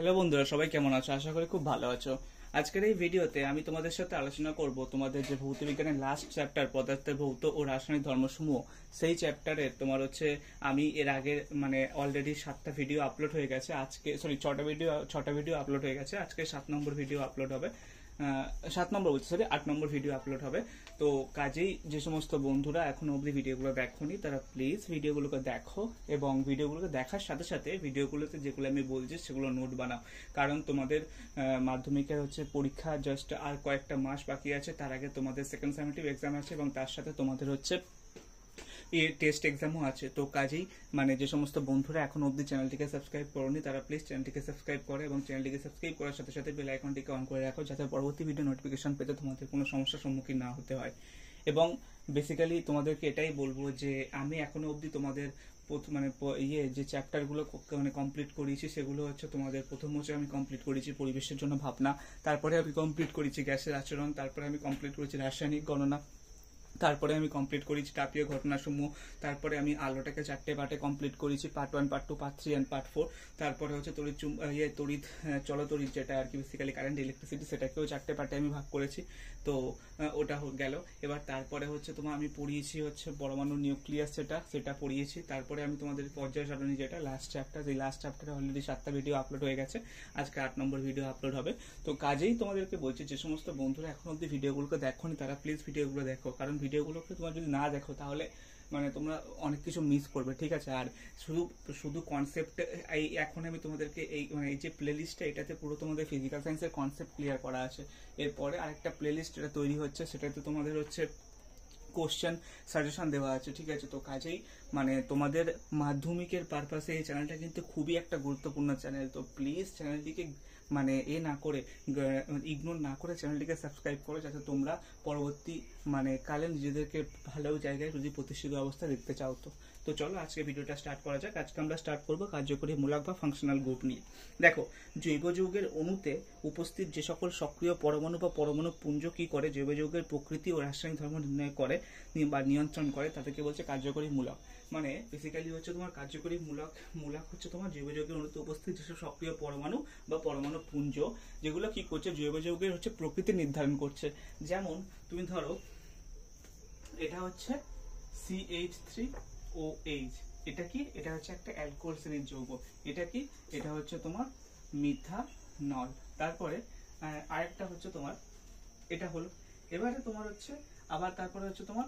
Hello বন্ধুরা, সবাই কেমন আছো? আশা করি খুব ভালো আছো। আজকের এই ভিডিওতে আমি তোমাদের সাথে আলোচনা করব তোমাদের যে ভৌত বিজ্ঞানের লাস্ট চ্যাপ্টার পদার্থের ভৌত ও রাসায়নিক ধর্মসমূহ, সেই চ্যাপ্টারে তোমার হচ্ছে আমি এর আগে মানে অলরেডি 7টা ভিডিও আপলোড হয়ে গেছে। আজকে সরি 6টা ভিডিও আপলোড হয়ে গেছে। আজকে 7 নম্বর ভিডিও আপলোড হবে। 7 নম্বর বলছি, সরি 8 নম্বর ভিডিও আপলোড হবে। তো কাজেই যে সমস্ত বন্ধুরা এখনো অবধি ভিডিওগুলো দেখোনি তারা প্লিজ ভিডিওগুলোকে দেখো, এবং ভিডিওগুলোকে দেখার সাথে সাথে ভিডিওগুলোতে যেগুলো আমি বলছি সেগুলো নোট বানাও। কারণ তোমাদের মাধ্যমিকের হচ্ছে পরীক্ষা জাস্ট আর কয়েকটা মাস বাকি আছে। তার আগে তোমাদের সেকেন্ড সামেটিভ এক্সাম আছে, এবং তার সাথে তোমাদের হচ্ছে টেস্ট এক্সামও আছে। তো কাজেই মানে যে সমস্ত বন্ধুরা এখন অবধি চ্যানেলটিকে সাবস্ক্রাইব করোনি তারা প্লিজ চ্যানেলটিকে সাবস্ক্রাইব করে, এবং চ্যানেলটিকে সাবস্ক্রাইব করার সাথে সাথে বেল আইকনটিকে অন করে রাখো, যাতে পরবর্তী ভিডিও নোটিফিকেশন পেতে তোমাদের কোনো সমস্যার সম্মুখীন না হতে হয়। এবং বেসিক্যালি তোমাদেরকে এটাই বলবো যে আমি এখনো অবধি তোমাদের মানে যে চ্যাপ্টারগুলো মানে কমপ্লিট করেছি সেগুলো হচ্ছে তোমাদের প্রথম হচ্ছে আমি কমপ্লিট করেছি পরিবেশের জন্য ভাবনা, তারপরে আমি কমপ্লিট করেছি গ্যাসের আচরণ, তারপরে আমি কমপ্লিট করেছি রাসায়নিক গণনা, তারপরে আমি কমপ্লিট করেছি তাপীয় ঘটনাসমূহ, তারপরে আমি আলোটাকে 4টে পার্টে কমপ্লিট করেছি, part 1, part 2, part 3 and part 4। তারপরে হচ্ছে তড়িৎ চলতড়িৎ, যেটা আর কি বেসিক্যালি কারেন্ট ইলেকট্রিসিটি, সেটাকেও 4টে পার্টে আমি ভাগ করেছি। তো ওটা গেল। এবার তারপরে হচ্ছে তোমার আমি পড়িয়েছি হচ্ছে পরমাণু নিউক্লিয়াস, সেটা পড়িয়েছি। তারপরে আমি তোমাদের পর্যায় সারণী, যেটা লাস্ট চ্যাপ্টার, এই লাস্ট চ্যাপ্টারে অলরেডি 7টা ভিডিও আপলোড হয়ে গেছে। আজকে 8 নম্বর ভিডিও আপলোড হবে। তো কাজেই তোমাদেরকে বলছি যে সমস্ত বন্ধুরা এখন অব্দি ভিডিওগুলোকে দেখোনি তারা প্লিজ ভিডিওগুলো দেখো, কারণ ভিডিওগুলোকে তোমরা যদি না দেখো তাহলে মানে তোমরা অনেক কিছু মিস করবে, ঠিক আছে? আর শুধু শুধু কনসেপ্ট, এই এখন আমি তোমাদেরকে এই যে প্লে লিস্টটা, এটাতে পুরো তোমাদের ফিজিক্যাল সায়েন্সের কনসেপ্ট ক্লিয়ার করা আছে। এরপরে আরেকটা প্লে লিস্ট এটা তৈরি হচ্ছে, সেটাতে তোমাদের হচ্ছে কোশ্চেন সাজেশন দেওয়া আছে, ঠিক আছে? তো কাজেই মানে তোমাদের মাধ্যমিকের পারপাসে এই চ্যানেলটা কিন্তু খুবই একটা গুরুত্বপূর্ণ চ্যানেল। তো প্লিজ চ্যানেলটিকে মানে না করে, ইগনোর না করে চ্যানেলটিকে সাবস্ক্রাইব করো, যাতে তোমরা পরবর্তী মানে কালে নিজেদেরকে ভালো জায়গায় যদি প্রতিষ্ঠিত অবস্থা দেখতে চাও। তো চলো আজকে ভিডিওটা স্টার্ট করা যাক। আজকে আমরা স্টার্ট করবো কার্যকরী মূলক বা ফাংশনাল গ্রুপ নিয়ে। দেখো, জৈব যৌগের অণুতে উপস্থিত যে সকল সক্রিয় পরমাণু বা পরমাণু পুঞ্জ কি করে জৈব যৌগের প্রকৃতি ও রাসায়নিক ধর্ম নির্ণয় করে বা নিয়ন্ত্রণ করে, তাদেরকে বলছে কার্যকরী মূলক। মানে বেসিক্যালি হচ্ছে তোমার কার্যকরী মূলক হচ্ছে তোমার জৈব যৌগের অণুতে উপস্থিত যেসব সক্রিয় পরমাণু বা পরমাণু পুঞ্জ, যেগুলো কি করছে জৈব যৌগের হচ্ছে প্রকৃতি নির্ধারণ করছে। যেমন তুমি ধরো এটা হচ্ছে CH3OH, এটা কি? এটা হচ্ছে একটা অ্যালকোহল শ্রেণীর যৌগ। এটা কি? এটা হচ্ছে তোমার মিথানল। তারপরে আরেকটা হচ্ছে তোমার এটা হলো। এবারে তোমার হচ্ছে আবার তারপরে হচ্ছে তোমার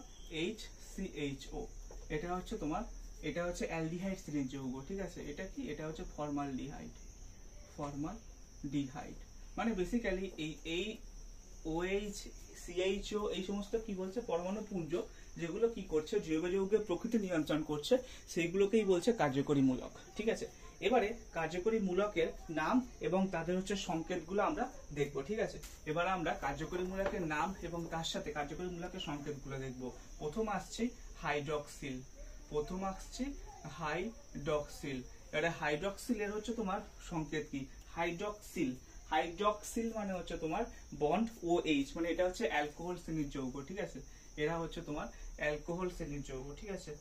HCHO, এটা হচ্ছে তোমার এটা হচ্ছে অ্যালডিহাইড শ্রেণীর যৌগ, ঠিক আছে? এটা কি? এটা হচ্ছে ফর্মালডিহাইড। মানে বেসিক্যালি এই OH, CHO এই সমস্ত কি বলছে পরমাণু পুঞ্জ, যেগুলো কি করছে জৈব যৌগের প্রকৃতি নিয়ন্ত্রণ করছে, সেইগুলোকেই বলছে কার্যকরী মূলক, ঠিক আছে? এবারে কার্যকরী মূলকের নাম এবং তাদের হচ্ছে সংকেতগুলো আমরা দেখব, ঠিক আছে? এবার আমরা কার্যকরী মূলকের নাম এবং তার সাথে কার্যকরী মূলকের সংকেতগুলো দেখব। প্রথম আসছে হাইড্রক্সিল। এবারে হাইড্রক্সিলের হচ্ছে তোমার সংকেত কি? হাইড্রক্সিল মানে হচ্ছে তোমার বন্ড OH, মানে এটা হচ্ছে অ্যালকোহল শ্রেণীর যৌগ, ঠিক আছে? এরা হচ্ছে তোমার অ্যালকোহল শ্রেণীর যৌগ, ঠিক আছে?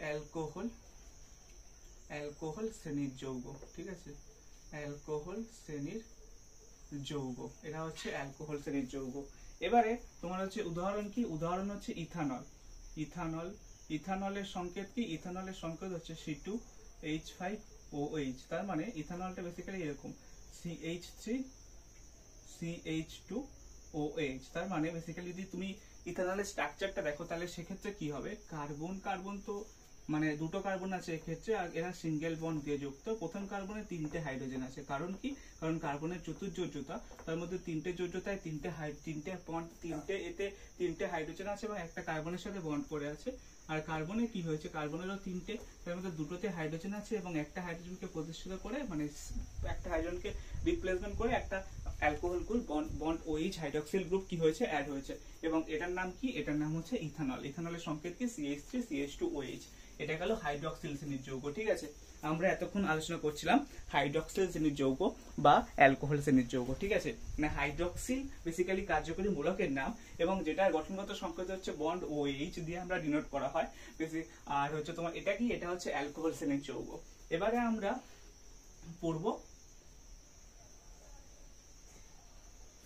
অ্যালকোহল শ্রেণীর যৌগ, ঠিক আছে? অ্যালকোহল শ্রেণীর যৌগ, এরা হচ্ছে অ্যালকোহল শ্রেণীর যৌগ। এবারে তোমার হচ্ছে উদাহরণ কি? উদাহরণ হচ্ছে ইথানলের সংকেত কি? ইথানলের সংকেত হচ্ছে C2H5OH। তার মানে ইথানলটা বেসিক্যালি এরকম CH2CH2OH। তার মানে বেসিক্যালি যদি তুমি ইথানলের স্ট্রাকচারটা দেখো তাহলে সেক্ষেত্রে কি হবে? কার্বন তো মানে দুটো কার্বন আছে এক্ষেত্রে, আর এরা সিঙ্গেল বন্ড দিয়ে যুক্ত। প্রথম কার্বনে 3টে হাইড্রোজেন আছে। কারণ কি? কারণ কার্বনের চতুর্যোজ্যতা, তার মধ্যে 3টে যোজ্যতায় 3টে হাইড্রোজেন আছে এবং একটা কার্বনের সাথে বন্ড করে আছে। আর কার্বনে কি হয়েছে? কার্বনেরও 3টে, তার মধ্যে দুটোতে হাইড্রোজেন আছে এবং একটা হাইড্রোজেনকে প্রতিষ্ঠিত করে মানে একটা হাইড্রোজেনকে রিপ্লেসমেন্ট করে একটা alcohol group bond OH hydroxyl group কি হয়েছে? অ্যাড হয়েছে। এবং এটার নাম কি? এটার নাম হচ্ছে ইথানল। ইথানলের সংকেত কি? CH3CH2OH। এটা গেল হাইড্রক্সিল শ্রেণীর যৌগ, ঠিক আছে? আমরা এতক্ষণ আলোচনা করছিলাম হাইড্রক্সিল শ্রেণীর যৌগ বা অ্যালকোহল শ্রেণীর যৌগ, ঠিক আছে? মানে হাইড্রক্সিল বেসিক্যালি কার্যকরী মূলকের নাম, এবং যেটার গঠনগত সংকেত হচ্ছে বন্ড OH দিয়ে আমরা ডিনোট করা হয়। আর হচ্ছে তোমার এটা কি? এটা হচ্ছে অ্যালকোহল শ্রেণীর যৌগ। এবারে আমরা পড়ব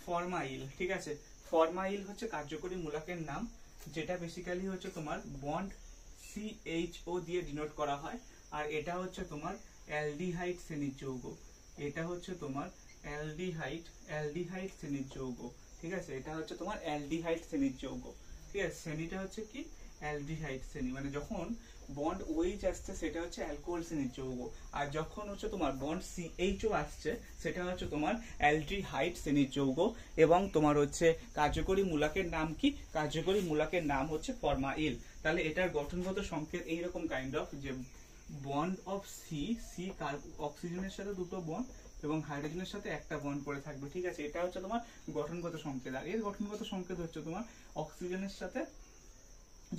ফরমাইল, ঠিক আছে। ফরমাইল হচ্ছে কার্যকরী মূলকের নাম, যেটা বেসিক্যালি হচ্ছে তোমার বন্ড CHO দিয়ে ডিনোট করা হয়। আর এটা হচ্ছে তোমার অ্যালডিহাইড শ্রেণীর যৌগ, এটা হচ্ছে তোমার অ্যালডিহাইড শ্রেণীর যৌগ, ঠিক আছে। এটা হচ্ছে তোমার অ্যালডিহাইড শ্রেণীর যৌগ, ঠিক আছে। শ্রেণীটা হচ্ছে কি অ্যালডিহাইড শ্রেণী, মানে যখন বন্ড OH আসছে সেটা হচ্ছে অ্যালকোহল শ্রেণীর যৌগ, আর যখন হচ্ছে তোমার বন্ড CHO আসছে সেটা হচ্ছে তোমার অ্যালডিহাইড শ্রেণীর যৌগ। এবং তোমার হচ্ছে কার্যকরী মূলকের নাম কি? কার্যকরী মূলকের নাম হচ্ছে ফরমাইল। তাহলে এটার গঠনগত সংকেত এইরকম কাইন্ড অফ, যে বন্ড অফ সি অক্সিজেনের সাথে দুটো বন্ড এবং হাইড্রোজেনের সাথে একটা বন্ড পড়ে থাকবে, ঠিক আছে। এটা হচ্ছে তোমার গঠনগত সংকেত। আর এর গঠনগত সংকেত হচ্ছে তোমার অক্সিজেনের সাথে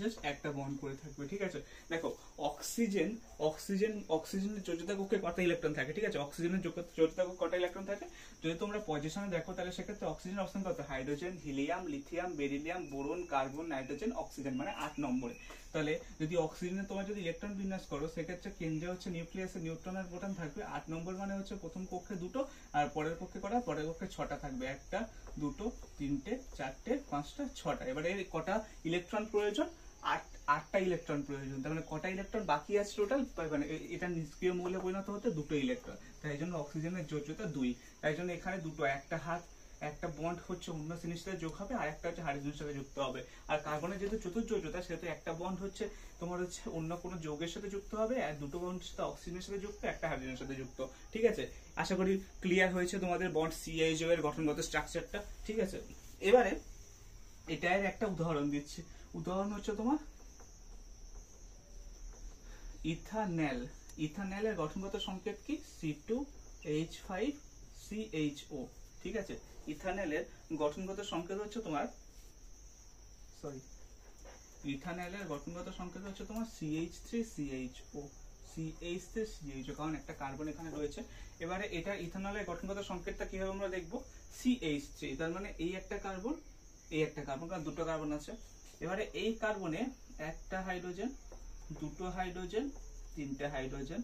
জাস্ট একটা বন্ড করে থাকবে, ঠিক আছে। দেখো অক্সিজেনের যোজ্যতা কক্ষে কত ইলেকট্রন থাকে, ঠিক আছে। অক্সিজেনের যোজ্যতা কক্ষে কত ইলেকট্রন থাকে যদি তোমরা পজিশনে দেখো, তাহলে সেক্ষেত্রে অক্সিজেন অবস্থান কত? Hydrogen, helium, lithium, beryllium, boron, carbon, nitrogen, oxygen, মানে 8 নম্বরে। তাহলে যদি অক্সিজেনে তোমার যদি ইলেকট্রন বিন্যাস করো, সেক্ষেত্রে কেন্দ্রে হচ্ছে নিউক্লিয়াসে নিউট্রন আর প্রোটন থাকবে। 8 নম্বর মানে হচ্ছে প্রথম কক্ষে 2টো, আর পরের কক্ষে 6টা থাকবে। 1টা 2টো 3টে 4টে 5টা 6টা। এবারে কটা ইলেকট্রন প্রয়োজন? 8টা ইলেকট্রন প্রয়োজন। তার মানে কটা ইলেকট্রন বাকি আছে টোটাল? মানে এটা নিষ্ক্রিয় মৌলে পরিণত হতে 2টো ইলেকট্রন, তাই জন্য অক্সিজেনের যোজ্যতা 2। তাই জন্য এখানে দুটো, একটা বন্ড হচ্ছে অন্য শ্রেণীর সাথে যোগ হবে, আর একটা হচ্ছে হাইড্রোজেনের সাথে যুক্ত হবে। আর কার্বনের যেহেতু চতুর্থ যোজ্যতা, সেহেতু একটা বন্ড হচ্ছে তোমার হচ্ছে অন্য কোনো যৌগের সাথে যুক্ত হবে, আর দুটো বন্ড সাথে অক্সিজেনের সাথে যুক্ত, একটা হাইড্রোজেনের সাথে যুক্ত, ঠিক আছে। আশা করি ক্লিয়ার হয়েছে তোমাদের বন্ড CHO এর গঠনগত স্ট্রাকচারটা, ঠিক আছে। এবারে এটার একটা উদাহরণ দিচ্ছি। উদাহরণ হচ্ছে তোমার ইথানলের গঠনগত সংকেত কি? C2H5CHO, ঠিক আছে। ইথানলের গঠনগত সংকেত হচ্ছে তোমার CH3CHO, কারণ একটা কার্বন এখানে রয়েছে। এবারে এটা ইথানলের গঠনগত সংকেতটা কিভাবে আমরা দেখবো? CH3, তার মানে এই একটা কার্বন, কারণ দুটো কার্বন আছে। এবারে এই কার্বনে একটা হাইড্রোজেন, দুটো হাইড্রোজেন, তিনটে হাইড্রোজেন,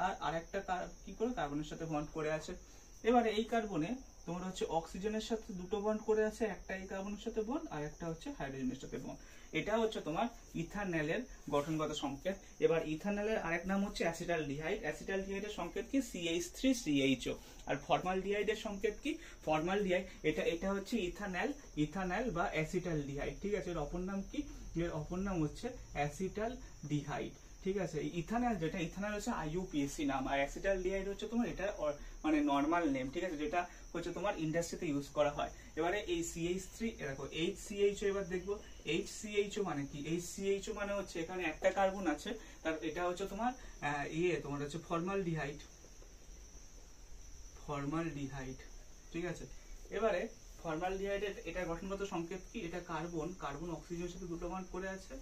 আর আরেকটা কি করে কার্বনের সাথে বন্ড করে আছে। এবারে এই কার্বনে তোমার হচ্ছে অক্সিজেনের সাথে দুটো বন্ড করে আছে, একটা এই কার্বনের সাথে বন্ড, আর একটা হচ্ছে হাইড্রোজেনের সাথে বন্ড। এটা হচ্ছে তোমার ইথানলের গঠনগত সংকেত। এবার ইথানলের আরেক নাম হচ্ছে অ্যাসিটালডিহাইড। অ্যাসিটালডিহাইডের সংকেত কি? CH3CHO। আর ফর্মালডিহাইডের সংকেত কি? ফর্মালডিহাইড। এটা হচ্ছে ইথানল বা অ্যাসিটালডিহাইড, ঠিক আছে। এর অপর নাম কি? এর অপর নাম হচ্ছে অ্যাসিটালডিহাইড, ঠিক আছে। ইথানল হচ্ছে IUPAC নাম, আর অ্যাসিটালডিহাইড হচ্ছে তোমার এটা মানে নর্মাল নেম, ঠিক আছে, যেটা হচ্ছে তোমার ইন্ডাস্ট্রিতে ইউজ করা হয়। এবারে এই CH3 দেখো HCHO, এবার দেখবো HCHO মানে কি? HCHO মানে হচ্ছে এখানে একটা কার্বন আছে, তার এটা হচ্ছে তোমার তোমার হচ্ছে ফর্মালডিহাইড, ঠিক আছে। এবারে ফর্মালডিহাইডের এটা গঠনগত সংকেত কি? এটা কার্বন অক্সিজেনের সাথে দুটো বন্ড করে আছে,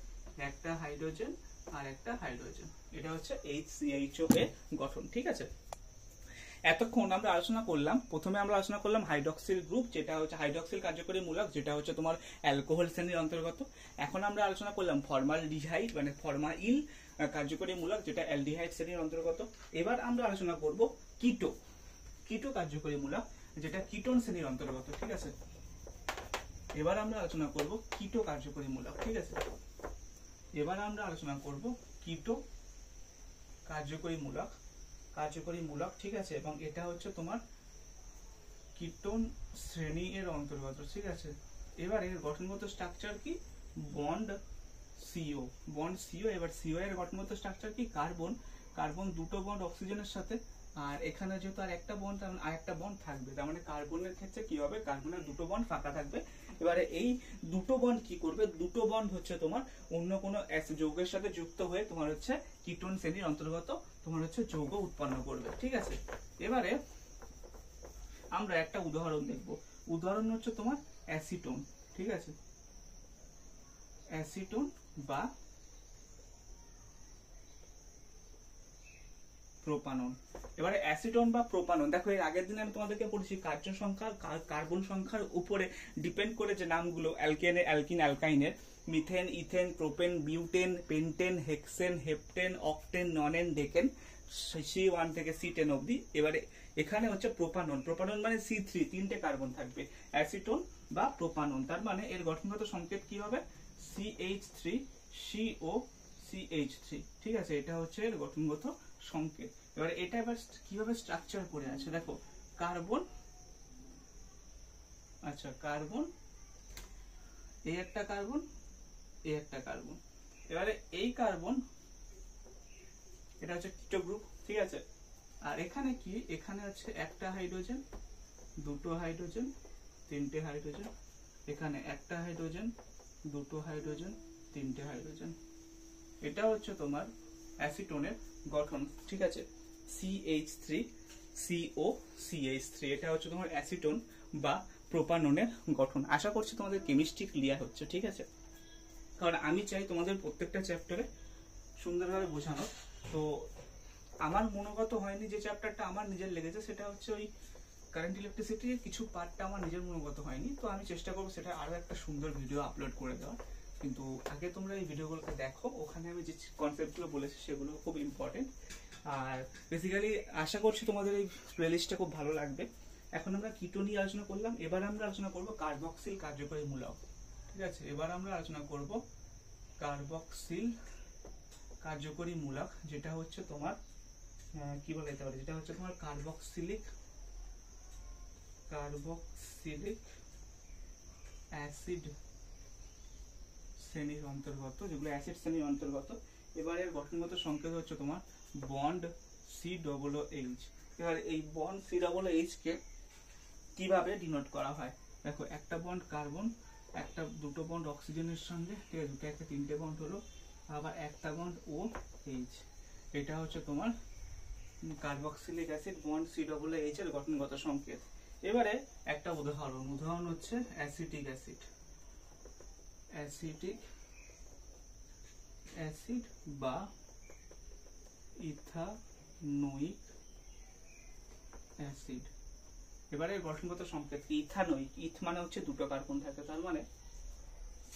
একটা হাইড্রোজেন আর একটা হাইড্রোজেন। এটা হচ্ছে HCHO এর গঠন, ঠিক আছে। এতক্ষণ আমরা আলোচনা করলাম, প্রথমে আমরা আলোচনা করলাম হাইড্রক্সিল গ্রুপ, যেটা হচ্ছে হাইড্রক্সিল কার্যকরী মূলক, যেটা হচ্ছে তোমার অ্যালকোহল শ্রেণীর অন্তর্গত। এখন আমরা আলোচনা করলাম ফর্মালডিহাইড মানে ফরমাইল কার্যকরী মূলক, যেটা অ্যালডিহাইড শ্রেণীর অন্তর্গত। এবার আমরা আলোচনা করব কিটো কার্যকরী মূলক, যেটা কিটোন শ্রেণীর অন্তর্গত, ঠিক আছে। এবার আমরা আলোচনা করব কিটো কার্যকরী মূলক, ঠিক আছে। এবার আমরা আলোচনা করব কিটো কার্যকরী মূলক, ঠিক আছে। এবং এটা হচ্ছে তোমার কিটোন শ্রেণী এর অন্তর্গত, ঠিক আছে। এবার এর গঠনগত স্ট্রাকচার কি? Bond CO। এবার CO এর গঠনগত স্ট্রাকচার কি? কার্বন দুটো বন্ড অক্সিজেনের সাথে, আর এখানে যেহেতু আর একটা বন্ড থাকবে, তার মানে কার্বনের ক্ষেত্রে কি হবে? কার্বনের দুটো বন্ড ফাঁকা থাকবে। এবারে এই দুটো বন্ড কি করবে? দুটো বন্ড হচ্ছে তোমার অন্য কোনো যৌগের সাথে যুক্ত হয়ে তোমার হচ্ছে কিটোন শ্রেণীর অন্তর্গত তোমার হচ্ছে যৌগ উৎপন্ন করবে, ঠিক আছে। এবারে আমরা একটা উদাহরণ দেখব। উদাহরণ হচ্ছে তোমার অ্যাসিটোন, ঠিক আছে। অ্যাসিটোন বা প্রোপানন। এবারে অ্যাসিটোন বা প্রোপানন, দেখো এর আগের দিন আমি তোমাদেরকে পড়েছি কার্বন সংখ্যার উপরে ডিপেন্ড করে যে নামগুলো অ্যালকিন অ্যালকাইনের, methane, ethane, propane, butane, pentane, hexane, heptane, octane, nonane, decane, C1 থেকে C10 অবধি। এবারে এখানে হচ্ছে প্রোপানন। প্রোপানন মানে C3, 3টে কার্বন থাকবে, অ্যাসিটোন বা প্রোপানন। তার মানে এর গঠনগত সংকেত কি হবে? CH3CO CH3। ঠিক আছে, এটা হচ্ছে এর গঠনগত সংকেত। এবার এটা এবার কিভাবে স্ট্রাকচার করে আছে দেখো, কার্বন, আচ্ছা কার্বন, এই একটা কার্বন, এই একটা কার্বন। এবারে এই কার্বন, এটা হচ্ছে কিটো গ্রুপ, ঠিক আছে। আর এখানে কি, এখানে হচ্ছে একটা হাইড্রোজেন, দুটো হাইড্রোজেন, তিনটে হাইড্রোজেন, এখানে একটা হাইড্রোজেন, দুটো হাইড্রোজেন, তিনটে হাইড্রোজেন। এটা হচ্ছে তোমার অ্যাসিটোনের গঠন, ঠিক আছে। CH3CO CH3, এটা হচ্ছে তোমার অ্যাসিটোন বা প্রোপাননের গঠন। আশা করছি তোমাদের কেমিস্ট্রি ক্লিয়ার হচ্ছে, ঠিক আছে। কারণ আমি চাই তোমাদের প্রত্যেকটা চ্যাপ্টারে সুন্দরভাবে বোঝানো। তো আমার মনোগত হয়নি যে চ্যাপ্টারটা আমার নিজের লেগেছে, সেটা হচ্ছে ওই কারেন্ট ইলেকট্রিসিটির কিছু পার্টটা আমার নিজের মনোগত হয়নি। তো আমি চেষ্টা করবো সেটা আরো একটা সুন্দর ভিডিও আপলোড করে দেওয়ার। কিন্তু আগে তোমরা এই ভিডিওগুলোকে দেখো, ওখানে আমি যে কনসেপ্টগুলো বলেছি সেগুলো খুব ইম্পর্টেন্ট। আর বেসিক্যালি আশা করছি তোমাদের এই প্লেলিস্টটা খুব ভালো লাগবে। এখন আমরা কিটো নিয়ে আলোচনা করলাম, এবার আমরা আলোচনা করব কার্বক্সিল কার্যকরী মূলক, ঠিক আছে। এবার আমরা আলোচনা করব কার্বক্সিল কার্যকরী মূলক, যেটা হচ্ছে তোমার কি বলা যেতে পারে, যেটা হচ্ছে তোমার কার্বক্সিলিক অ্যাসিড শ্রেণীর অন্তর্গত, যেগুলো অ্যাসিড শ্রেণীর অন্তর্গত। এবার এর গঠনগত সংকেত হচ্ছে তোমার বন্ড COOH। এবার এই বন্ড COOH কে কিভাবে ডিনোট করা হয় দেখো, একটা বন্ড কার্বন, একটা দুটো বন্ড অক্সিজেনের সঙ্গে, ঠিক আছে, দুটো একটা তিনটে বন্ড হলো, আবার একটা বন্ড OH। এটা হচ্ছে তোমার কার্বক্সিলিক অ্যাসিড বন্ড COOH এর গঠনগত সংকেত। এবারে একটা উদাহরণ হচ্ছে অ্যাসিটিক অ্যাসিড বা ইথানোয়িক অ্যাসিড। এবারে গঠনগত সংকেত ইথানোয়িক, ইথ মানে হচ্ছে দুটো কার্বন থাকে, তার মানে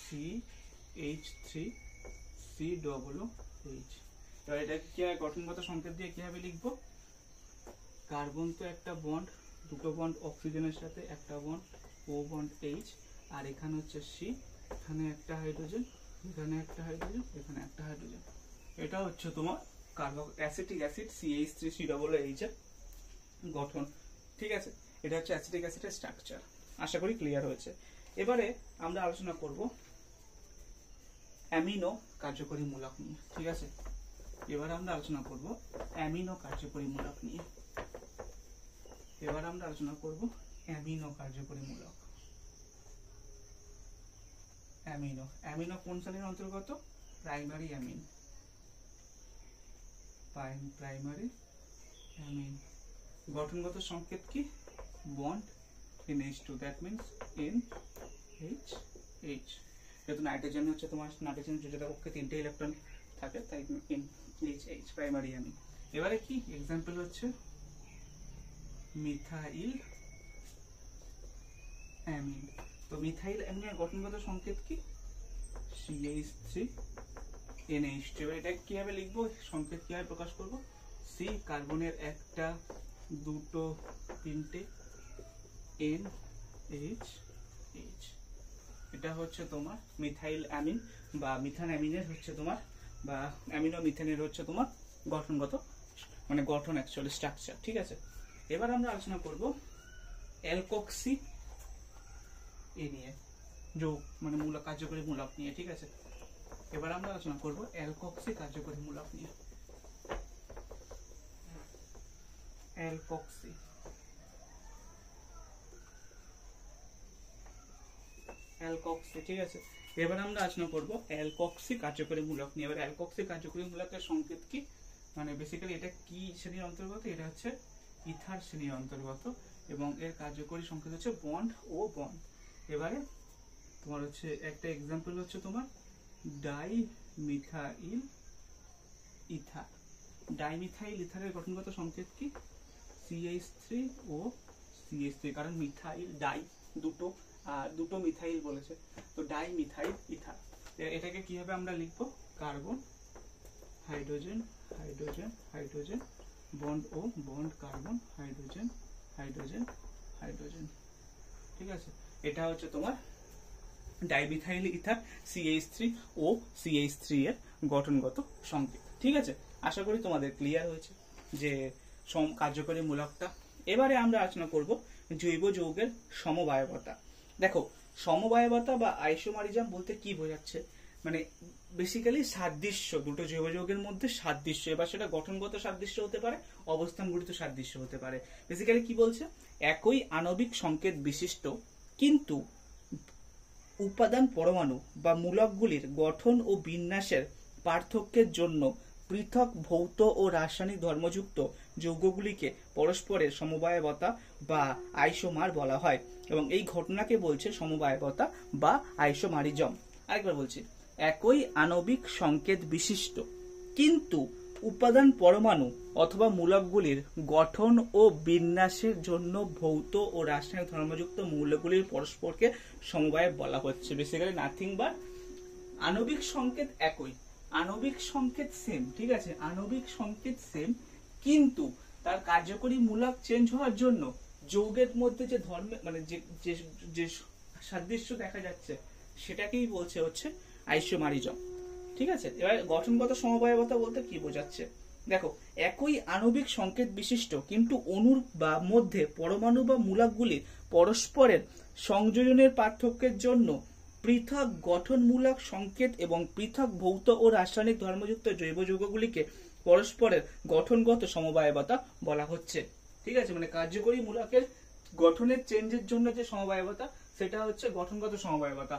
CH3COOH। এবার এটা কি গঠনগত সংকেত দিয়ে কিভাবে লিখবো, কার্বন তো একটা বন্ড, দুটো বন্ড অক্সিজেনের সাথে, একটা বন্ড O বন্ড H, আর এখানে হচ্ছে C, এখানে একটা হাইড্রোজেন, এখানে একটা হাইড্রোজেন, এখানে একটা হাইড্রোজেন। এটা হচ্ছে তোমার অ্যাসিটিক অ্যাসিড CH3COOH এর গঠন, ঠিক আছে। এটা হচ্ছে অ্যাসিটিক অ্যাসিডের স্ট্রাকচার। আশা করি ক্লিয়ার হয়েছে। এবারে আমরা আলোচনা করব অ্যামিনো কার্যকরী মূলক নিয়ে, ঠিক আছে। এবার আমরা আলোচনা করব অ্যামিনো কার্যকরী মূলক নিয়ে। অ্যামিনো কোন শ্রেণীর অন্তর্গত? Primary amine. গঠনগত সংকেত কি? Bond NH2, that means NH। যেহেতু নাইট্রোজেন হচ্ছে তোমার, নাইট্রোজেনের যোজতা কক্ষে তিনটে ইলেকট্রন থাকে, তাই NH, প্রাইমারি অ্যামিন। এবারে কি এক্সাম্পল হচ্ছে মিথাইল অ্যামিন। তো মিথাইল অ্যামিনের গঠনগত সংকেত কি? CH3NH2। এবার এটা কিভাবে লিখবো, সংকেত কিভাবে প্রকাশ করব? C কার্বনের একটা, দুটো, তিনটে, NH। এটা হচ্ছে তোমার মিথাইল অ্যামিন বা মিথান অ্যামিনের হচ্ছে তোমার, বা অ্যামিনো মিথেনের হচ্ছে তোমার গঠনগত, মানে গঠন অ্যাকচুয়ালি স্ট্রাকচার, ঠিক আছে। এবার আমরা আলোচনা করব অ্যালকক্সি নিয়ে, যোগ মানে মূলক, কার্যকরী মূলক নিয়ে, ঠিক আছে। এবার আমরা আলোচনা করব অ্যালকক্সি কার্যকরী মূলক নিয়ে। অ্যালকক্সি, ঠিক আছে। এবার আমরা আলোচনা করব অ্যালকক্সি কার্যকরী মূলক নিয়ে। এবার অ্যালকক্সি কার্যকরী মূলকের সংকেত কি, মানে বেসিক্যালি এটা কি শ্রেণীর অন্তর্গত? এটা হচ্ছে ইথার শ্রেণীর অন্তর্গত, এবং এর কার্যকরী সংকেত হচ্ছে বন্ড ও বন্ড। এবারে তোমার হচ্ছে একটা এক্সাম্পল হচ্ছে তোমার ডাইমিথাইল ইথারের গঠনগত সংকেত কি? CH3O CH3, কারণ মিথাইল ডাই, দুটো মিথাইল বলেছে, তো ডাইমিথাইল ইথার। এটাকে কিভাবে আমরা লিখবো? Carbon, hydrogen, hydrogen, hydrogen, bond ও, bond carbon, hydrogen, hydrogen, hydrogen. ঠিক আছে, এটা হচ্ছে তোমার ডাইমিথাইল ইথার CH3 ও CH3 এর গঠনগত সংকেত। ঠিক আছে, আশা করি তোমাদের ক্লিয়ার হয়েছে যে কার্যকরী মূলকটা। এবারে আমরা আলোচনা করব জৈব যৌগের সমবায়বতা। দেখো, সমবায়বতা বা আইসোমারিজম বলতে কি বোঝাচ্ছে, মানে বেসিক্যালি সাদৃশ্য, দুটো জৈব যৌগের মধ্যে সাদৃশ্য। এবার সেটা গঠনগত সাদৃশ্য হতে পারে, অবস্থানগত সাদৃশ্য হতে পারে। বেসিক্যালি কি বলছে, একই আণবিক সংকেত বিশিষ্ট কিন্তু উপাদান পরমাণু বা মূলকগুলির গঠন ও বিন্যাসের পার্থক্যের জন্য পৃথক ভৌত ও রাসায়নিক ধর্মযুক্ত যৌগগুলিকে পরস্পরের সমবায়বতা বা আইসোমার বলা হয়, এবং এই ঘটনাকে বলছে সমবায়বতা বা আইসোমারিজম। আরেকবার বলছি, একই আণবিক সংকেত বিশিষ্ট কিন্তু উপাদান পরমাণু অথবা মূলকগুলির গঠন ও বিন্যাসের জন্য ভৌত ও রাসায়নিক ধর্মযুক্ত মৌলগুলির পরস্পরকে সমবায় বলা হচ্ছে। বেসিক্যালি নাথিং বাট আণবিক সংকেত একই, আণবিক সংকেত সেম, ঠিক আছে, আণবিক সংকেত সেম, কিন্তু তার কার্যকরী মূলক চেঞ্জ হওয়ার জন্য যৌগের মধ্যে যে মানে যে সাদৃশ্য দেখা যাচ্ছে সেটাকেই বলছে হচ্ছে আইসোমারিজম। ঠিক আছে, এবার গঠনগত সমবায়বতা বলতে কি বোঝাচ্ছে, দেখো, একই আণবিক সংকেত বিশিষ্ট কিন্তু অণুর বা মধ্যে পরমাণু বা মূলকগুলির পরস্পরের সংযোজনের পার্থক্যের জন্য পৃথক গঠনমূলক সংকেত এবং পৃথক ভৌত ও রাসায়নিক ধর্মযুক্ত জৈব যৌগগুলিকে পরস্পরের গঠনগত সমবায়বতা বলা হচ্ছে। ঠিক আছে, মানে কার্যকরী মূলকের গঠনের চেঞ্জের জন্য যে সমবায়বতা সেটা হচ্ছে গঠনগত সমবায়বতা।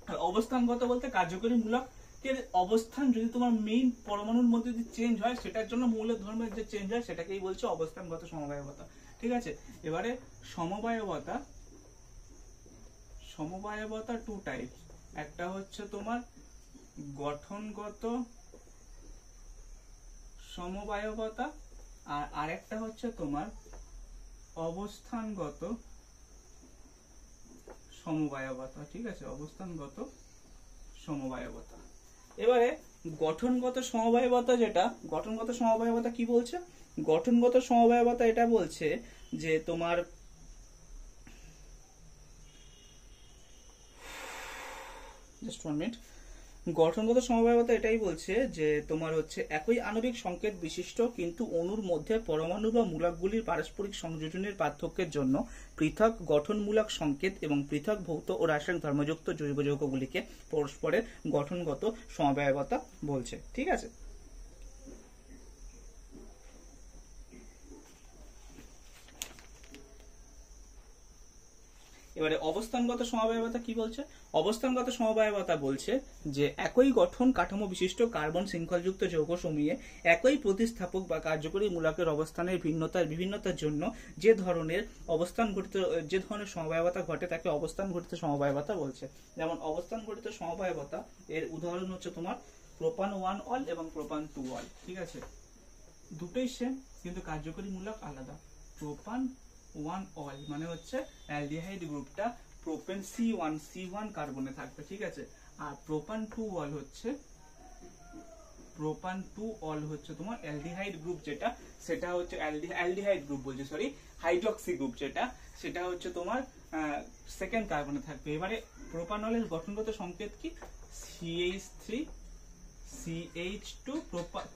আর অবস্থানগত বলতে কার্যকরী মূলকের অবস্থান যদি তোমার মেইন পরমাণুর মধ্যে যদি চেঞ্জ হয় সেটার জন্য মৌলের ধর্মের যে চেঞ্জ হয় সেটাকেই বলছে অবস্থানগত সমবায়বতা। ঠিক আছে, এবারে সমবায়বতা, সমবায়বতা টু টাইপ, একটা হচ্ছে তোমার গঠনগত সমবায়বতা আর আরেকটা হচ্ছে তোমার অবস্থানগত সমবায়বতা। ঠিক আছে, অবস্থানগত সমবায়বতা। এবারে গঠনগত সমবায়বতা, যেটা গঠনগত সমবায়বতা কি বলছে, গঠনগত সমবায়বতা এটা বলছে যে তোমার জাস্ট 1 মিনিট, গঠনগত সমবায়বতা এটাই বলছে যে তোমার হচ্ছে একই আণবিক সংকেত বিশিষ্ট কিন্তু অণুর মধ্যে পরমাণু বা মূলকগুলির পারস্পরিক সংযোজনের পার্থক্যের জন্য পৃথক গঠনমূলক সংকেত এবং পৃথক ভৌত ও রাসায়নিক ধর্মযুক্ত জৈব যৌগগুলিকে পরস্পরের গঠনগত সমবায়বতা বলছে। ঠিক আছে, এবারে অবস্থানগত সমবায়বতা কি বলছে, অবস্থানগত সমবায়বতা বলছে যে একই গঠন কাঠামো বিশিষ্ট কার্বন শৃঙ্খলযুক্ত যৌগসমূহে একই প্রতিস্থাপক বা কার্যকরী মূলকের অবস্থানের বিভিন্নতার জন্য যে ধরনের সমবায়বতা ঘটে তাকে অবস্থান ঘটিত সমবায়বতা বলছে। যেমন অবস্থান ঘটিত সমবায়বতা এর উদাহরণ হচ্ছে তোমার প্রোপান 1 অল এবং প্রোপান 2 অল। ঠিক আছে, দুটোই সেম কিন্তু কার্যকরী মূলক আলাদা। প্রোপান 1 অল মানে হচ্ছে অ্যালডিহাইড গ্রুপটা প্রোপেন C1 কার্বনে থাকবে। ঠিক আছে, আর প্রোপান 2 অল হচ্ছে তোমার অ্যালডিহাইড গ্রুপ, যেটা সেটা হচ্ছে অ্যালডিহাইড গ্রুপ বলছে, সরি, হাইড্রক্সি গ্রুপ, যেটা সেটা হচ্ছে তোমার সেকেন্ড কার্বনে থাকবে। এবারে প্রোপানলের গঠনগত সংকেত কি, CH3 CH2,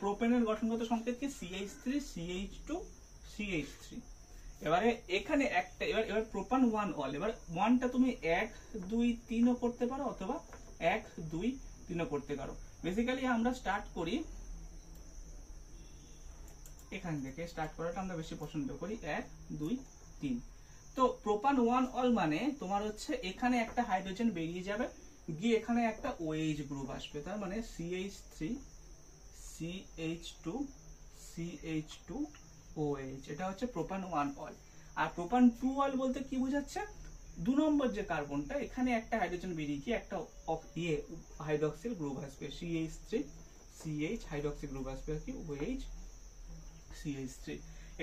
প্রোপেনের গঠনগত সংকেত কি, CH3 CH2 CH3। এবারে এখানে একটা, এবার প্রোপান 1 অল, এবার 1টা তুমি 1 2 3 ও করতে পারো অথবা 1 2 3 ও করতে পারো। বেসিক্যালি আমরা স্টার্ট করি এখান থেকে, স্টার্ট করাটা আমরা বেশি পছন্দ করি 1 2 3। তো প্রোপান 1 অল মানে তোমার হচ্ছে এখানে একটা হাইড্রোজেন বেরিয়ে যাবে, গিয়ে এখানে একটা OH গ্রুপ আসবে, তার মানে CH3 CH2 CH2 OH, এটা হচ্ছে প্রোপান 1 অল। আর প্রোপান 2 অল বলতে কি বোঝাচ্ছে, 2 নম্বর যে কার্বনটা এখানে একটা হাইড্রোজেন বেরিয়ে গিয়ে একটা হাইড্রক্সিল গ্রুপ আসবে, CH3 CH হাইড্রক্সিল গ্রুপ আসবে কি OH CH3।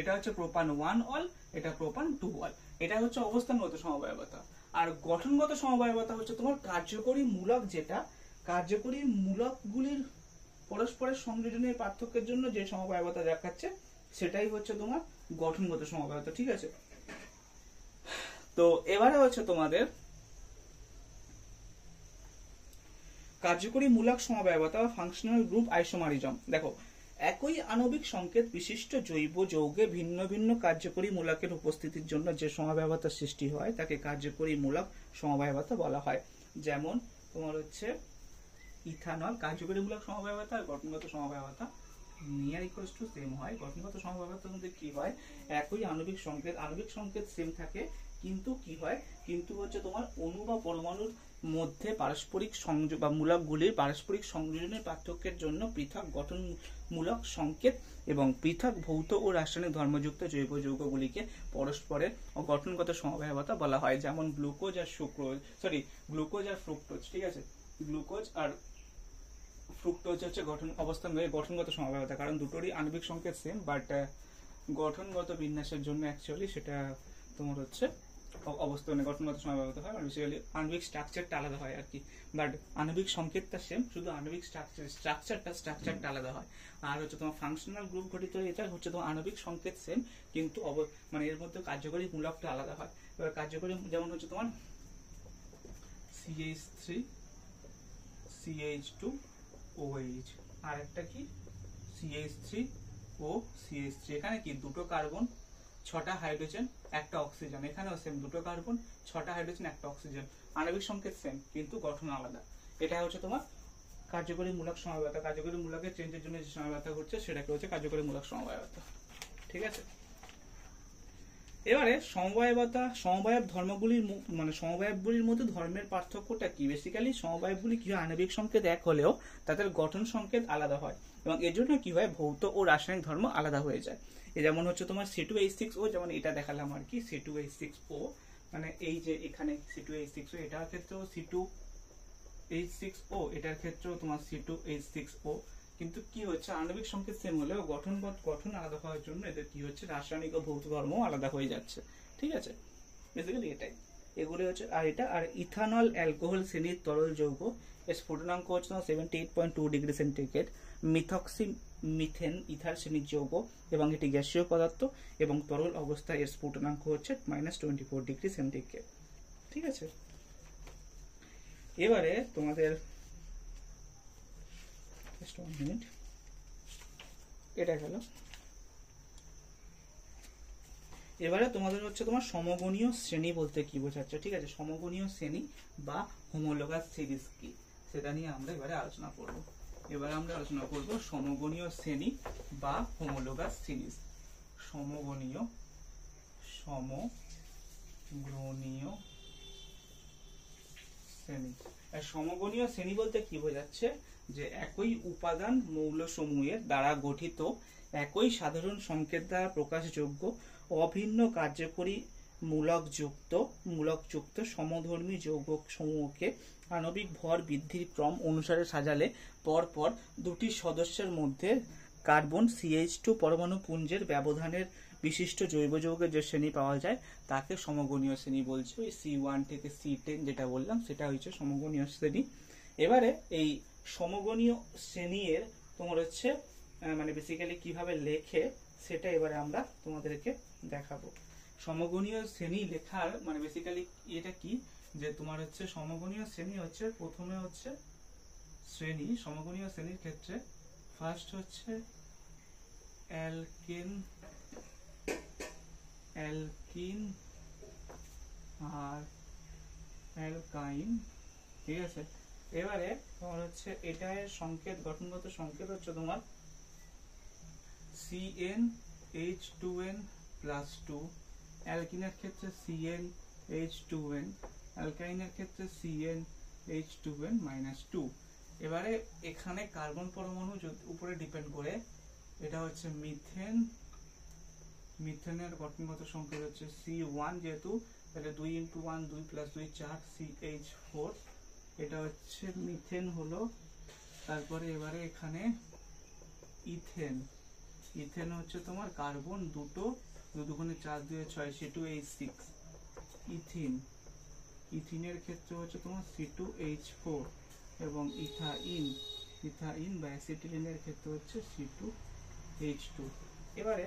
এটা হচ্ছে প্রোপান 1 অল, এটা প্রোপান 2 অল। এটা হচ্ছে অবস্থানগত সমবায়বতা। আর গঠনগত সমবায়বতা হচ্ছে তোমার কার্যকরী মূলক, যেটা কার্যকরী মূলকগুলির পরস্পরের সংযোজনের পার্থক্যের জন্য যে সমবায়বতা দেখাচ্ছে সেটাই হচ্ছে তোমার গঠনগত সমবায়তা। ঠিক আছে, তো এবারে হচ্ছে তোমাদের কার্যকরী মূলক সমবায়তা বা ফাংশনাল গ্রুপ আইসোমারিজম। দেখো, একই আণবিক সংকেত বিশিষ্ট জৈব যৌগে ভিন্ন ভিন্ন কার্যকরী মূলকের উপস্থিতির জন্য যে সমবায়তার সৃষ্টি হয় তাকে কার্যকরী মূলক সমবায়তা বলা হয়। যেমন তোমার হচ্ছে ইথানল, কার্যকরী মূলক সমবায়তা আর গঠনগত সমবায়তা নিয়ার ইকুয়ালস টু সেম হয়। গঠনগত সমবায়তার মধ্যে কি হয়, একই আণবিক সংকেত সেম থাকে, কিন্তু কি হয়, কিন্তু হচ্ছে তোমার অণু বা পরমাণুর মধ্যে পারস্পরিক সংযোগ বা মূলকগুলির পারস্পরিক সংযোজনের পার্থক্যের জন্য পৃথক গঠনমূলক সংকেত এবং পৃথক ভৌত ও রাসায়নিক ধর্মযুক্ত জৈব যৌগগুলিকে পরস্পরের গঠনগত সমবায়তা বলা হয়। যেমন গ্লুকোজ আর ফ্রুক্টোজ। ঠিক আছে, গ্লুকোজ আর ফ্রুক্টোজ হচ্ছে গঠনগত সমবায়তা, কারণ দুটোরই আণবিক সংকেত সেম, বাট গঠনগত বিন্যাসের জন্য অ্যাকচুয়ালি সেটা তোমার হচ্ছে অবস্থানে গঠনগত সমবায়তা হয়, আর বেসিক্যালি আণবিক স্ট্রাকচারটা আলাদা হয় আর কি। বাট আণবিক সংকেতটা সেম, শুধু আণবিক স্ট্রাকচারটা আলাদা হয়। আর হচ্ছে তোমার ফাংশনাল গ্রুপ গঠিত, এটা হচ্ছে তোমার আণবিক সংকেত সেম, কিন্তু মানে এর মধ্যে কার্যকরী মূলকটা আলাদা হয়। এবার কার্যকরী যেমন হচ্ছে তোমার CH3 CH2 OH, আর একটা কি CH3 ও CH3। এখানে কি দুটো কার্বন, 6টা হাইড্রোজেন, একটা অক্সিজেন। এখানেও সেম, দুটো কার্বন, 6টা হাইড্রোজেন, একটা অক্সিজেন। আণবিক সংকেত সেম, কিন্তু গঠন আলাদা। এটা হচ্ছে তোমার কার্যকরী মূলক সমবায়তা। কার্যকরী মূলকের চেঞ্জের জন্য যে সমবায়তা ঘটছে সেটাকে হচ্ছে কার্যকরী মূলক সমবায়তা। ঠিক আছে, এবারে সমবায়ব ধর্মগুলির মানে সমবায়বগুলির মধ্যে ধর্মের পার্থক্যটা কি। বেসিক্যালি সমবায়বগুলি কি হয়, আণবিক সংকেত এক হলেও তাদের গঠন সংকেত আলাদা হয়, এবং এর জন্য কি হয়, ভৌত ও রাসায়নিক ধর্ম আলাদা হয়ে যায়। যেমন হচ্ছে তোমার C2H6O, যেমন এটা দেখালাম আর কি, C2H6O, মানে এই যে এখানে C2H6O, এটার ক্ষেত্রেও C2H6O, এটার ক্ষেত্রেও তোমার C2H6O। কিন্তু কি হচ্ছে, আণবিক সংকেত সেম হলেও গঠন আলাদা হওয়ার জন্য এদের কি হচ্ছে, রাসায়নিক ও ভৌত ধর্ম আলাদা হয়ে যাচ্ছে। ঠিক আছে, বেসিক্যালি এটাই, এগুলো হচ্ছে। আর ইথানল অ্যালকোহল শ্রেণীর তরল যৌগ, এর স্ফুটনাঙ্ক হচ্ছে 78.2 degree centigrade. Methoxy methane ether শ্রেণীর যৌগ, এবং এটি গ্যাসীয় পদার্থ, এবং তরল অবস্থায় এর স্ফুটনাঙ্ক হচ্ছে -24 ডিগ্রি সেন্টিগ্রেড। ঠিক আছে, এবারে তোমাদের এটা গেল। এবারে তোমাদের হচ্ছে তোমার সমগণীয় শ্রেণী বলতে কি বোঝাচ্ছে। ঠিক আছে, সমগণীয় শ্রেণী বা হোমোলোগাস সিরিজ কি, সেটা নিয়ে আমরা এবারে আলোচনা করব। সমগণীয় শ্রেণী বা হোমোলোগাস সিরিজ। সমগণীয় শ্রেণী। সমগণীয় শ্রেণী বলতে কি বোঝাচ্ছে, যে একই উপাদান মৌলসমূহের দ্বারা গঠিত, একই সাধারণ সংকেত দ্বারা প্রকাশযোগ্য, অভিন্ন কার্যকরী মূলকযুক্ত সমধর্মী যৌগ সমূহকে আণবিক ভর বৃদ্ধির ক্রম অনুসারে সাজালে পরপর দুটি সদস্যের মধ্যে কার্বন CH2 পরমাণু পুঞ্জের ব্যবধানের বিশিষ্ট জৈব যৌগের যে শ্রেণী পাওয়া যায় তাকে সমগণীয় শ্রেণী বলছে। ওই C1 থেকে C10 যেটা বললাম সেটা হচ্ছে সমগণীয় শ্রেণী। এবারে এই সমগণীয় শ্রেণীর তোমার হচ্ছে মানে বেসিক্যালি কিভাবে লেখে সেটা এবারে আমরা তোমাদেরকে দেখাবো। সমগণীয় শ্রেণী লেখার মানে বেসিক্যালি এটা কি, যে তোমার হচ্ছে সমগণীয় শ্রেণী হচ্ছে প্রথমে হচ্ছে সমগণীয় শ্রেণীর ক্ষেত্রে ফার্স্ট হচ্ছে অ্যালকিন আর অ্যালকাইন। ঠিক আছে, এবারে তোমার হচ্ছে এটার সংকেত, গঠনগত সংকেত হচ্ছে তোমার CnH2n+2, অ্যালকিনের ক্ষেত্রে CnH2n, অ্যালকাইনের ক্ষেত্রে CnH2n-2। এবারে এখানে কার্বন পরমাণু উপরে ডিপেন্ড করে, এটা হচ্ছে মিথেনের গঠনগত সংকেত হচ্ছে C1, যেহেতু তাহলে 2 × 1 2 + 2 4 CH4, এটা হচ্ছে মিথেন হলো। তারপরে এবারে এখানে ইথেন হচ্ছে তোমার কার্বন দুটো, 2 × 4 2 6 C2H6। ইথিনের ক্ষেত্রে হচ্ছে তোমার C2H4, এবং ইথাইন বা অ্যাসিটিলিনের ক্ষেত্রে হচ্ছে C2H2। এবারে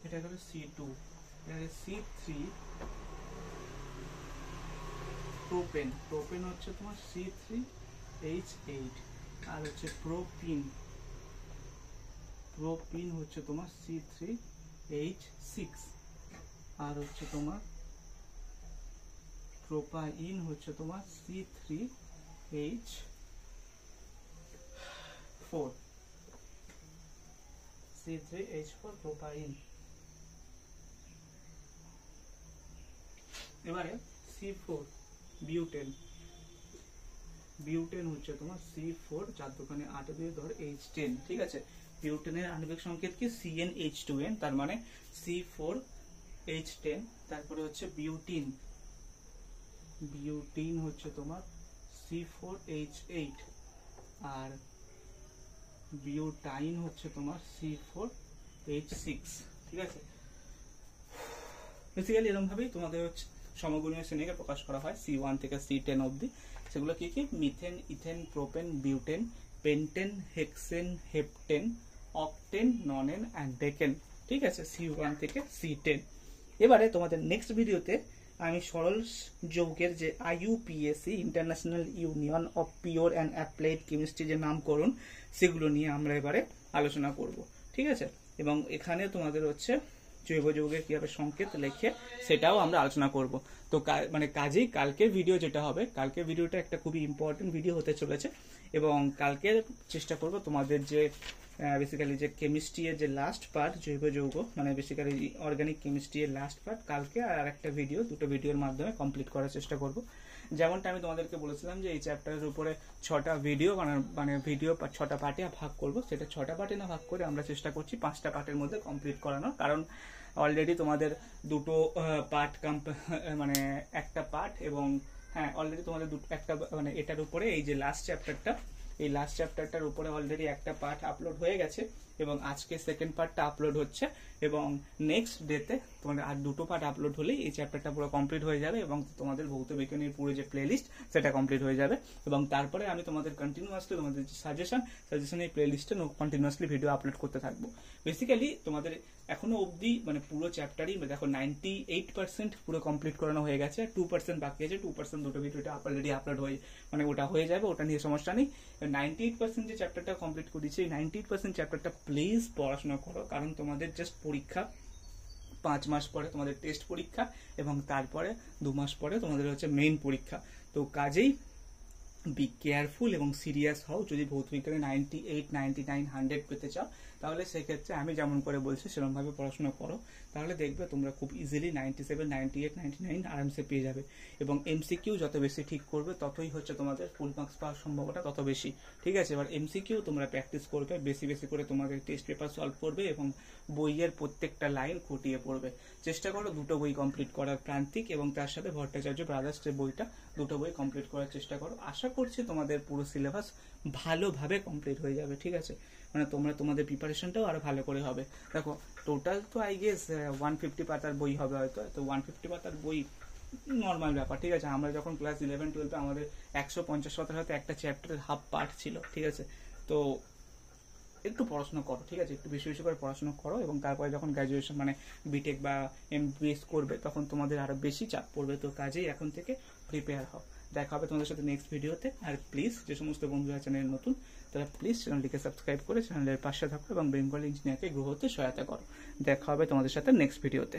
এটা হলো C2, এবারে C3 প্রোপেন, প্রোপেন হচ্ছে তোমার C3H8, আর হচ্ছে প্রোপিন, প্রোপিন হচ্ছে তোমার C3H6, আর হচ্ছে তোমার প্রোপাইন হচ্ছে তোমার C3H4, C3H4 প্রোপাইন। এবারে C4 বিউটেন, বিউটেন হচ্ছে তোমার C4, 4 দোকানে 8 দিয়ে ধর H10, ঠিক আছে। বিউটেনের আণবিক সংকেত কি CnH2n, তার মানে C4H10। তারপরে হচ্ছে বিউটিন, বিউটিন হচ্ছে তোমার C4H8, আর বিউটাইন হচ্ছে তোমার C4H6, ঠিক আছে। বেসিক্যালি এরকম ভাবেই তোমাদের হচ্ছে সমগুণীয় শ্রেণীকে প্রকাশ করা হয় C1 থেকে C10 অবধি। সেগুলো কি কি? Methane, ethane, propane, butane, pentane, hexane, heptane, octane, nonane and decane, ঠিক আছে, C1 থেকে C10। এবারে তোমাদের নেক্সট ভিডিওতে আমি সরল যৌগের যে IUPAC international union of pure and applied chemistry যে নামকরণ, সেগুলো নিয়ে আমরা এবারে আলোচনা করব, ঠিক আছে। এবং এখানে তোমাদের হচ্ছে জৈব যৌগের কিভাবে সংকেত লেখে সেটাও আমরা আলোচনা করব। তো মানে কাজেই কালকের ভিডিও যেটা হবে, কালকের ভিডিওটা একটা খুবই ইম্পর্টেন্ট ভিডিও হতে চলেছে। এবং কালকের চেষ্টা করব তোমাদের যে বেসিক্যালি যে কেমিস্ট্রি এর যে লাস্ট পার্ট জৈব যৌগ, মানে বেসিক্যালি অর্গানিক কেমিস্ট্রি এর লাস্ট পার্ট কালকে আর একটা ভিডিও, দুটো ভিডিওর মাধ্যমে কমপ্লিট করার চেষ্টা করব। যেমনটা আমি তোমাদেরকে বলেছিলাম যে এই চ্যাপ্টারের উপরে 6টা ভিডিও মানে ভিডিও 6টা পার্টে ভাগ করব, সেটা 6টা পার্টে না ভাগ করে আমরা চেষ্টা করছি 5টা পার্টের মধ্যে কমপ্লিট করানোর। কারণ অলরেডি তোমাদের দুটো পার্ট মানে একটা পার্ট, এবং হ্যাঁ অলরেডি তোমাদের একটা মানে এটার উপরে এই যে লাস্ট চ্যাপ্টারটা, এই লাস্ট চ্যাপ্টারটার উপরে অলরেডি একটা পার্ট আপলোড হয়ে গেছে, এবং আজকে সেকেন্ড পার্টটা আপলোড হচ্ছে, এবং নেক্সট ডেতে তোমাদের আর দুটো পার্ট আপলোড হলেই এই চ্যাপ্টারটা পুরো কমপ্লিট হয়ে যাবে, এবং তোমাদের ভৌত বিজ্ঞানের পুরো যে প্লেলিস্ট সেটা কমপ্লিট হয়ে যাবে। এবং তারপরে আমি তোমাদের কন্টিনিউয়াসলি তোমাদের যে সাজেশন এই প্লেলিস্টে কন্টিনিউয়াসলি ভিডিও আপলোড করতে থাকবো। বেসিক্যালি তোমাদের এখনো অবধি মানে পুরো চ্যাপ্টারই দেখো 98% পুরো কমপ্লিট করানো হয়ে গেছে, 2% বাকি আছে, 2% দুটো ভিডিওটা অলরেডি আপলোড হয়ে মানে ওটা হয়ে যাবে, ওটা নিয়ে সমস্যা নেই। 98% যে চ্যাপ্টারটা কমপ্লিট করেছি, এই 98% চ্যাপ্টারটা প্লিজ পড়াশোনা করো, কারণ তোমাদের জাস্ট পরীক্ষা 5 মাস পরে তোমাদের টেস্ট পরীক্ষা, এবং তারপরে 2 মাস পরে তোমাদের হচ্ছে মেইন পরীক্ষা। তো কাজেই বি কেয়ারফুল এবং সিরিয়াস হও। যদি ভৌতবিজ্ঞানে 98, 99, 100 পেতে চাও, তাহলে সেক্ষেত্রে আমি যেমন করে বলছি সেরকমভাবে পড়াশোনা করো, তাহলে দেখবে তোমরা খুব ইজিলি 97, 98, 99 আরামসে পেয়ে যাবে। এবং এমসিকিউ যত বেশি ঠিক করবে ততই হচ্ছে তোমাদের ফুল মার্কস পাওয়ার সম্ভাবনা তত বেশি, ঠিক আছে। এবার এমসিকিউ তোমরা প্র্যাকটিস করবে, বেশি বেশি করে তোমাদের টেস্ট পেপার সলভ করবে, এবং বইয়ের প্রত্যেকটা লাইন খুঁটিয়ে পড়বে। চেষ্টা করো দুটো বই কমপ্লিট করার, প্রান্তিক এবং তার সাথে ভট্টাচার্য ব্রাদার্স যে বইটা, দুটো বই কমপ্লিট করার চেষ্টা করো। আশা করছি তোমাদের পুরো সিলেবাস ভালোভাবে কমপ্লিট হয়ে যাবে, ঠিক আছে। মানে তোমরা তোমাদের প্রিপারেশনটাও আরো ভালো করে হবে। দেখো টোটাল তো আই গেস 150 পাতার বই হবে হয়তো, তো 150 পাতার বই নর্মাল ব্যাপার, ঠিক আছে। আমরা যখন ক্লাস 11-12 আমাদের 150 পাতার হয়তো একটা চ্যাপ্টারের হাফ পার্ট ছিল, ঠিক আছে। তো একটু পড়াশোনা করো, ঠিক আছে, একটু বেশি বেশি করে পড়াশোনা করো, এবং তারপরে যখন গ্র্যাজুয়েশন মানে বিটেক বা এমবিএস করবে তখন তোমাদের আরো বেশি চাপ পড়বে। তো কাজেই এখন থেকে প্রিপেয়ার হও। দেখা হবে তোমাদের সাথে নেক্সট ভিডিওতে। আর প্লিজ যে সমস্ত বন্ধুরা চ্যানেল নতুন, তারা প্লিজ চ্যানেলটিকে সাবস্ক্রাইব করে চ্যানেলের পাশে থাকো এবং বেঙ্গল ইঞ্জিনিয়ারকে গ্রো হতে সহায়তা করো। দেখা হবে তোমাদের সাথে নেক্সট ভিডিওতে।